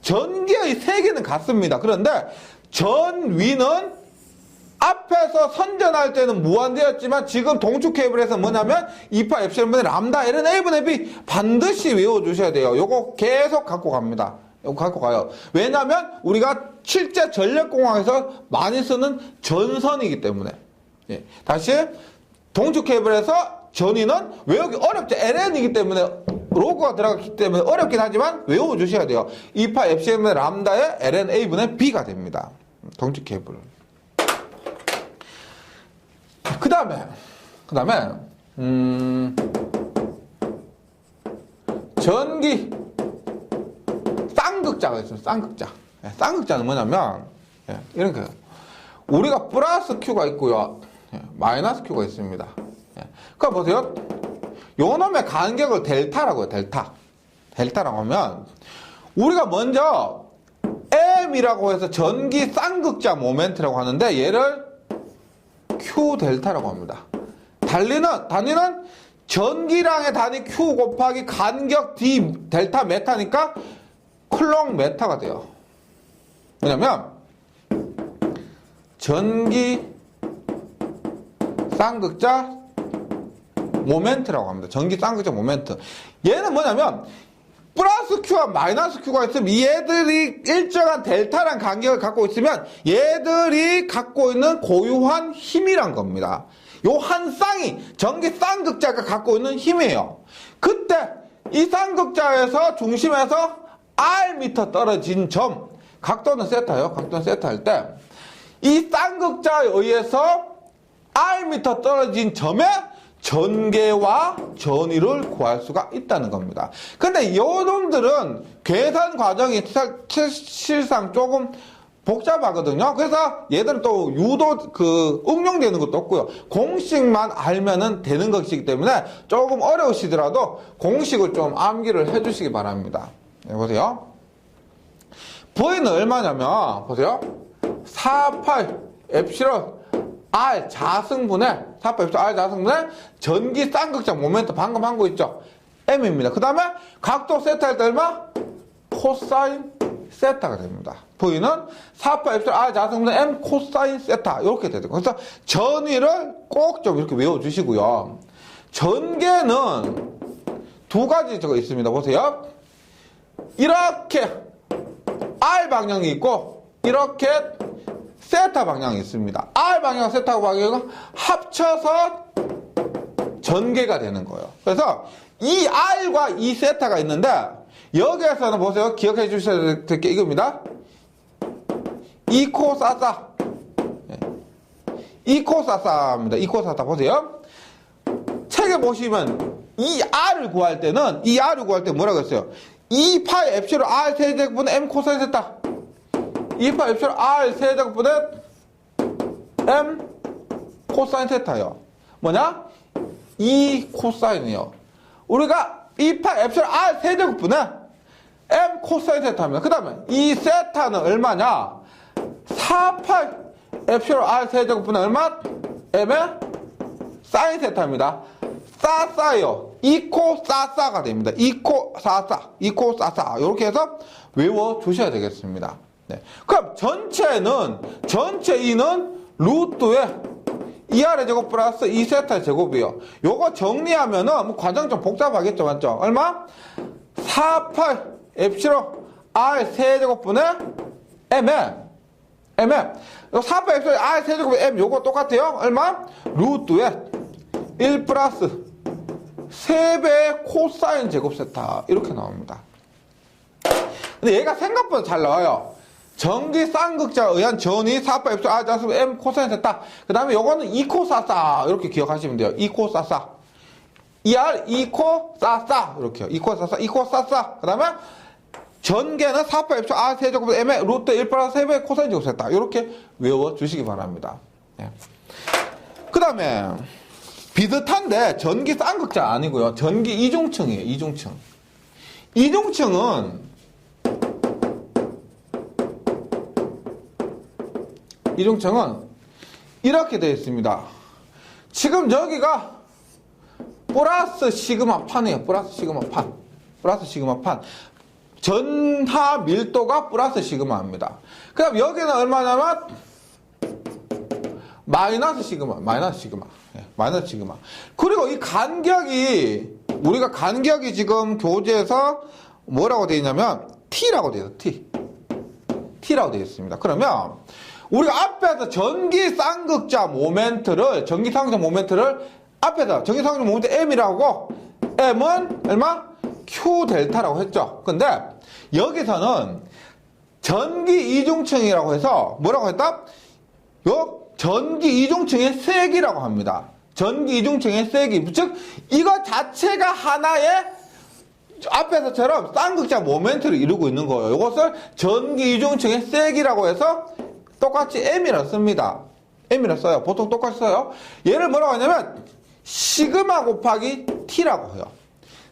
전기의 세기는 같습니다. 그런데 전위는 앞에서 선전할 때는 무한대였지만 지금 동축 케이블에서 뭐냐면 2파 엡실론분의 람다 L은 A분의 B 반드시 외워주셔야 돼요. 요거 계속 갖고 갑니다. 이거 갖고 가요. 왜냐면 우리가 실제 전력공학에서 많이 쓰는 전선이기 때문에. 예. 다시 동축 케이블에서 전위는 외우기 어렵죠. LN이기 때문에 로그가 들어갔기 때문에 어렵긴 하지만 외워주셔야 돼요. 2파 엡실론의 람다의 LN A분의 B가 됩니다. 동축 케이블. 그 다음에 전기 쌍극자가 있습니다. 쌍극자. 쌍극자는 뭐냐면 이런 거예요. 우리가 플러스 Q가 있고요. 마이너스 Q가 있습니다. 그러니까 보세요. 요 놈의 간격을 델타라고 해요. 델타라고 하면 우리가 먼저 M이라고 해서 전기 쌍극자 모멘트라고 하는데 얘를 Q 델타라고 합니다. 단위는 전기량의 단위 Q 곱하기 간격 D 델타 메타니까 쿨롱 메타가 돼요. 왜냐면 전기 쌍극자 모멘트라고 합니다. 전기 쌍극자 모멘트. 얘는 뭐냐면 플러스 Q와 마이너스 Q가 있으면 얘들이 일정한 델타란 간격을 갖고 있으면 얘들이 갖고 있는 고유한 힘이란 겁니다. 요 한 쌍이 전기 쌍극자가 갖고 있는 힘이에요. 그때 이 쌍극자에서 중심에서 R미터 떨어진 점, 각도는 세타예요. 각도는 세타 할 때 이 쌍극자에 의해서 R미터 떨어진 점에 전개와 전위를 구할 수가 있다는 겁니다. 근데 요놈들은 계산 과정이 사실상 조금 복잡하거든요. 그래서 얘들은 또 유도 응용되는 것도 없고요. 공식만 알면은 되는 것이기 때문에 조금 어려우시더라도 공식을 좀 암기를 해주시기 바랍니다. 네, 보세요. V는 얼마냐면 보세요. 4, 8 엡실론 R 자승분의 4파 엡실론 R 자승분의 전기 쌍극자 모멘트 방금 한 거 있죠? M입니다. 그 다음에 각도 세타일 때 얼마? 코사인 세타가 됩니다. V는 4파 엡실론 R 자승분의 M 코사인 세타 이렇게 되죠. 그래서 전위를 꼭 좀 이렇게 외워주시고요. 전개는 두 가지 저거 있습니다. 보세요. 이렇게 R 방향이 있고 이렇게 세타 방향이 있습니다. R 방향, 세타 방향은 합쳐서 전개가 되는 거예요. 그래서 이 R과 이 세타가 있는데 여기에서는 보세요. 기억해 주셔야 될 게 이겁니다. 이코사사. 이코사사입니다. 이코사사 보세요. 책에 보시면 이 R을 구할 때는 이 R을 구할 때 뭐라고 했어요? 2파이 엡실론 R 세제곱분의 M 코사인 세타. 2파이 엡실론 R 세제곱분의 M 코사인 세타요. 뭐냐? 2 코사인이요. 우리가 2파이 엡실론 R 세제곱분의 M 코사인 세타입니다. 그 다음에 이 세타는 얼마냐? 4파이 엡실론 R 세제곱분의 얼마? M의 사인 세타입니다. 싸싸요. 이코 싸싸가 됩니다. 이코 싸싸. 이코 싸싸. 이렇게 해서 외워주셔야 되겠습니다. 네. 그럼 전체 E는 루트의 2R의 제곱 플러스 2세타의 제곱이요. 요거 정리하면은 뭐 과정 좀 복잡하겠죠. 맞죠? 얼마? 4파이 엡실론 R 세제곱분의 M에 4파이 엡실론 R 세제곱분의 M 요거 똑같아요. 얼마? 루트의 1 플러스 3배의 코사인 제곱 세타 이렇게 나옵니다. 근데 얘가 생각보다 잘 나와요. 전기 쌍극자에 의한 전위 4파 엡실론 R 자수 M 코사인 세타. 그 다음에 요거는 2코사사 이렇게 기억하시면 돼요. 2코사사 2R 2코사사 이렇게요. 2코사사 2코사사. 그 다음에 전개는 4파 엡실론 R 세제곱 M의 루트 1 플러스 3배의 코사인 제곱 세타 이렇게 외워주시기 바랍니다. 네. 그 다음에 비슷한데 전기 쌍극자 아니고요. 전기 이중층이에요. 이중층. 이중층은 이렇게 되어 있습니다. 지금 여기가 플러스 시그마판이에요. 플러스 시그마판. 전하 밀도가 플러스 시그마입니다. 그럼 여기는 얼마냐면 마이너스 시그마. 그리고 이 간격이, 우리가 간격이 지금 교재에서 뭐라고 되어 있냐면, T라고 되어 있어요. T라고 되어 있습니다. 그러면, 우리가 앞에서 전기쌍극자 모멘트를, 앞에서 전기쌍극자 모멘트 M이라고, M은 얼마? Q 델타라고 했죠. 근데, 여기서는 전기 이중층이라고 해서, 뭐라고 했다? 전기 이중층의 세기라고 합니다. 전기 이중층의 세기. 즉, 이거 자체가 하나의 앞에서처럼 쌍극자 모멘트를 이루고 있는 거예요. 이것을 전기 이중층의 세기라고 해서 똑같이 M이라 씁니다. M이라 써요. 보통 똑같이 써요. 얘를 뭐라고 하냐면, 시그마 곱하기 T라고 해요.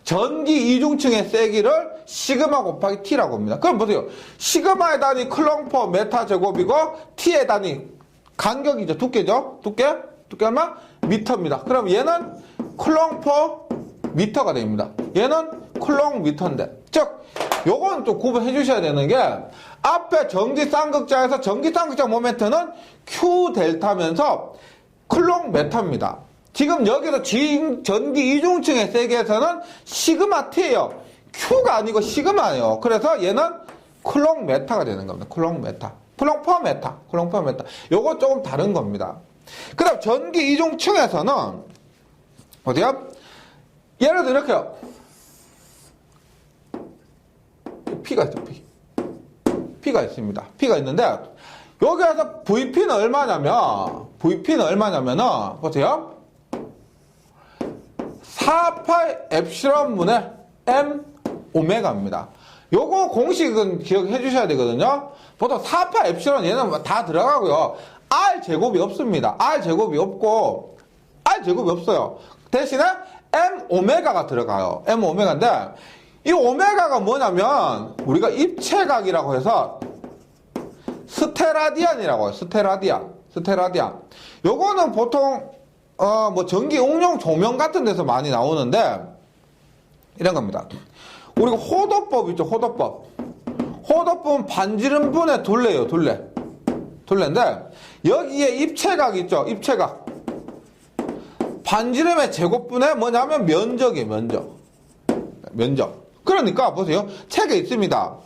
전기 이중층의 세기를 시그마 곱하기 T라고 합니다. 그럼 보세요. 시그마의 단위 클롱퍼 메타 제곱이고, T의 단위 간격이죠. 두께죠. 두께 얼마? 미터입니다. 그럼 얘는 쿨롱/미터가 됩니다. 얘는 쿨롱미터인데. 즉, 요건 좀 구분해 주셔야 되는 게, 앞에 전기 쌍극자에서 전기 쌍극자 모멘트는 Q 델타면서 쿨롱메타입니다. 지금 여기서 전기 이중층의 세계에서는 시그마 T예요. Q가 아니고 시그마예요. 그래서 얘는 쿨롱메타가 되는 겁니다. 쿨롱메타. 쿨롱퍼메타. 요거 조금 다른 겁니다. 그 다음 전기 이중층에서는 어디야? 예를 들어 이렇게요. P가 있죠. P가 있습니다. P가 있는데 여기에서 VP는 얼마냐면은 보세요. 4파이 엡실론 분의 M 오메가입니다. 요거 공식은 기억해 주셔야 되거든요. 보통 4파 엡실론 얘는 다 들어가고요. R 제곱이 없습니다. R 제곱이 없어요. 대신에 M 오메가가 들어가요. M 오메가인데 이 오메가가 뭐냐면 우리가 입체각이라고 해서 스테라디안이라고 해요. 스테라디안. 요거는 보통 뭐 전기 응용 조명 같은 데서 많이 나오는데 이런 겁니다. 우리가 호도법 있죠, 호도법. 호도법은 반지름분의 둘레예요, 둘레. 둘레인데 여기에 입체각 있죠, 입체각. 반지름의 제곱분의 뭐냐면 면적이에요, 면적. 그러니까 보세요, 책에 있습니다.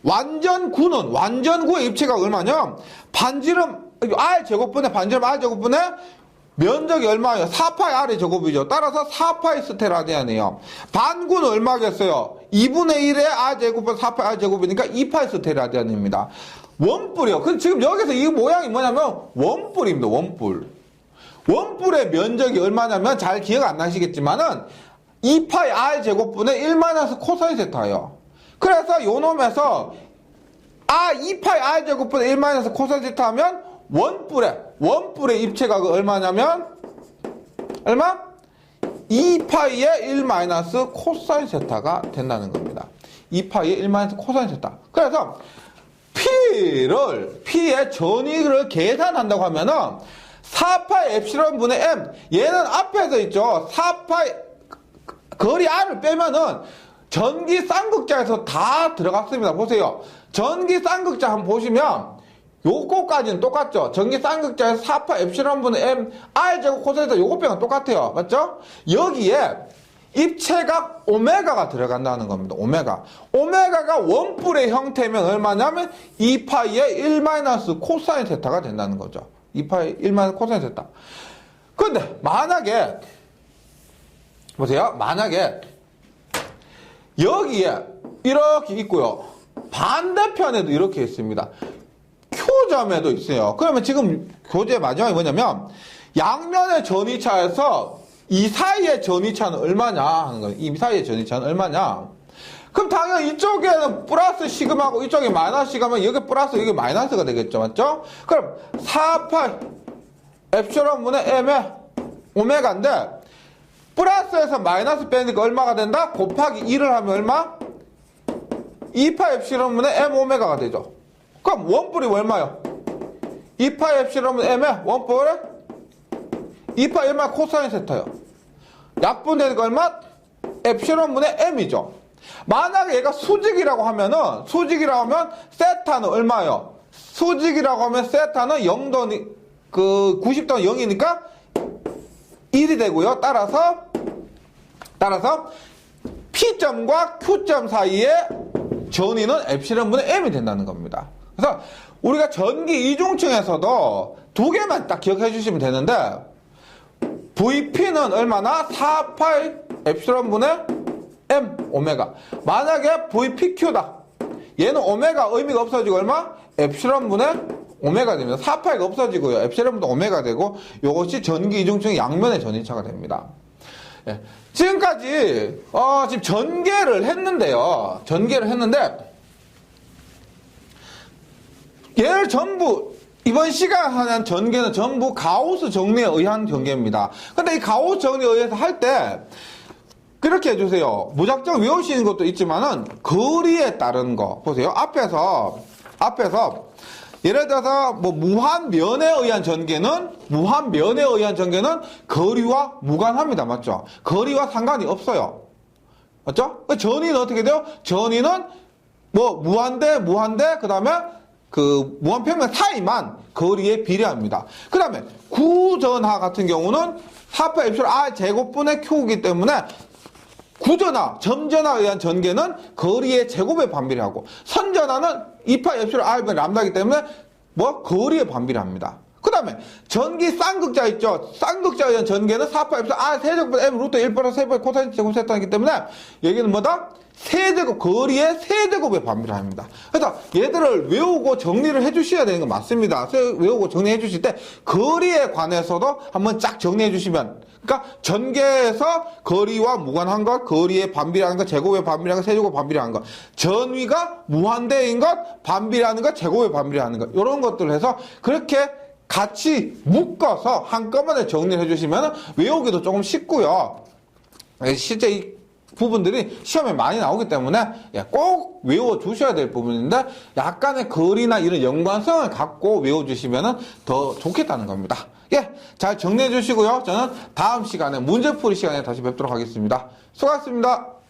완전구의 입체각 얼마냐? 반지름 R 제곱분의 반지름 R 제곱분의 면적이 얼마예요? 4파이 R의 제곱이죠. 따라서 4파이 스테라디안이에요. 반구는 얼마겠어요? 2분의 1의 R 제곱분 4파이 R 제곱이니까 2파이 스테라디안입니다. 원뿔이요. 근데 지금 여기서 이 모양이 뭐냐면 원뿔입니다. 원뿔의 면적이 얼마냐면 잘 기억 안 나시겠지만은 2파이 R 제곱분의 1 마이너스 코사인 세타예요. 그래서 요 놈에서 2파이 R 제곱분의 1 마이너스 코사인 세타 하면 원뿔의 입체각은 얼마냐면 얼마? 2파이의 1 마이너스 코사인 세타가 된다는 겁니다. 2파이의 1 마이너스 코사인 세타. 그래서 P의 전위를 계산한다고 하면은 4파이 엡실론 분의 M, 얘는 앞에서 있죠. 4파이 거리 R을 빼면은 전기 쌍극자에서 다 들어갔습니다. 보세요. 전기 쌍극자 한번 보시면 요거까지는 똑같죠. 전기 쌍극자에서 4파 엡실론 분의 M R 제곱 코사인에서 요거 빼면 똑같아요. 맞죠? 여기에 입체각 오메가가 들어간다는 겁니다. 오메가가 원뿔의 형태면 얼마냐면 2파이의 1 마이너스 코사인 세타가 된다는 거죠. 2파이 1 마이너스 코사인 세타. 근데 만약에 보세요. 만약에 여기에 이렇게 있고요. 반대편에도 이렇게 있습니다. Q점에도 있어요. 그러면 지금 교재의 마지막이 뭐냐면 양면의 전위차에서 이 사이의 전위차는 얼마냐 하는 거예요. 이 사이의 전위차는 얼마냐. 그럼 당연히 이쪽에는 플러스 시그마고 이쪽에 마이너스 시그마면 여기 플러스 여기 마이너스가 되겠죠. 맞죠? 그럼 4파이 엡실론 분의 M의 오메가인데 플러스에서 마이너스 빼니까 얼마가 된다? 곱하기 1을 하면 얼마? 2파이 엡실론 분의 M 오메가가 되죠. 그럼 원뿔이 얼마요? 2파이 엡실론 분의 M의 원뿔에 2파이 1마 코사인 세타요. 약분되니까 얼마? 엡실론 분의 M이죠. 만약에 얘가 수직이라고 하면 세타는 얼마요? 수직이라고 하면 세타는 0도 90도는 0이니까 1이 되고요. 따라서 P점과 Q점 사이에 전위는 엡실론 분의 M이 된다는 겁니다. 그래서 우리가 전기 이중층에서도 두 개만 딱 기억해 주시면 되는데 VP는 얼마나? 4파이 엡실론 분의 M 오메가. 만약에 VPQ다. 얘는 오메가 의미가 없어지고 얼마? 엡실론 분의 오메가 됩니다. 4파이가 없어지고요. 엡실론 분의 오메가 되고 이것이 전기 이중층 양면의 전위차가 됩니다. 예. 지금까지 지금 전개를 했는데 얘를 전부 이번 시간 하는 전개는 전부 가우스 정리에 의한 전개입니다. 근데 이 가우스 정리에 의해서 할 때 그렇게 해주세요. 무작정 외우시는 것도 있지만은 거리에 따른 거 보세요. 앞에서 예를 들어서 뭐 무한면에 의한 전개는 거리와 무관합니다. 맞죠? 거리와 상관이 없어요. 맞죠? 전위는 어떻게 돼요? 전위는 뭐 무한대 그다음에 그 무한평면 사이만 거리에 비례합니다. 그다음에 구전하 같은 경우는 4파 엡실론 R 제곱분의 Q이기 때문에 구전하, 점전하에 의한 전개는 거리의 제곱에 반비례하고 선전하는 2파 엡실론 R분의 람다이기 때문에 뭐 거리에 반비례합니다. 그 다음에 전기 쌍극자 있죠. 쌍극자에 의한 전개는 4파 엡실론 R 세제곱분의 M 루트 1 플러스 세제곱 코사인 제곱 세타이기 때문에 여기는 뭐다? 세제곱, 거리의 세제곱에 반비례합니다. 그래서 얘들을 외우고 정리를 해주셔야 되는 건 맞습니다. 외우고 정리해 주실 때 거리에 관해서도 한번 쫙 정리해 주시면, 그러니까 전개에서 거리와 무관한 것, 거리에 반비례하는 것, 제곱에 반비례하는 것, 세제곱에 반비례하는 것, 전위가 무한대인 것, 반비례하는 것, 제곱에 반비례하는 것, 이런 것들을 해서 그렇게 같이 묶어서 한꺼번에 정리를 해주시면 외우기도 조금 쉽고요. 실제 부분들이 시험에 많이 나오기 때문에 꼭 외워주셔야 될 부분인데 약간의 거리나 이런 연관성을 갖고 외워주시면 더 좋겠다는 겁니다. 잘 정리해 주시고요. 저는 다음 시간에 문제풀이 시간에 다시 뵙도록 하겠습니다. 수고하셨습니다.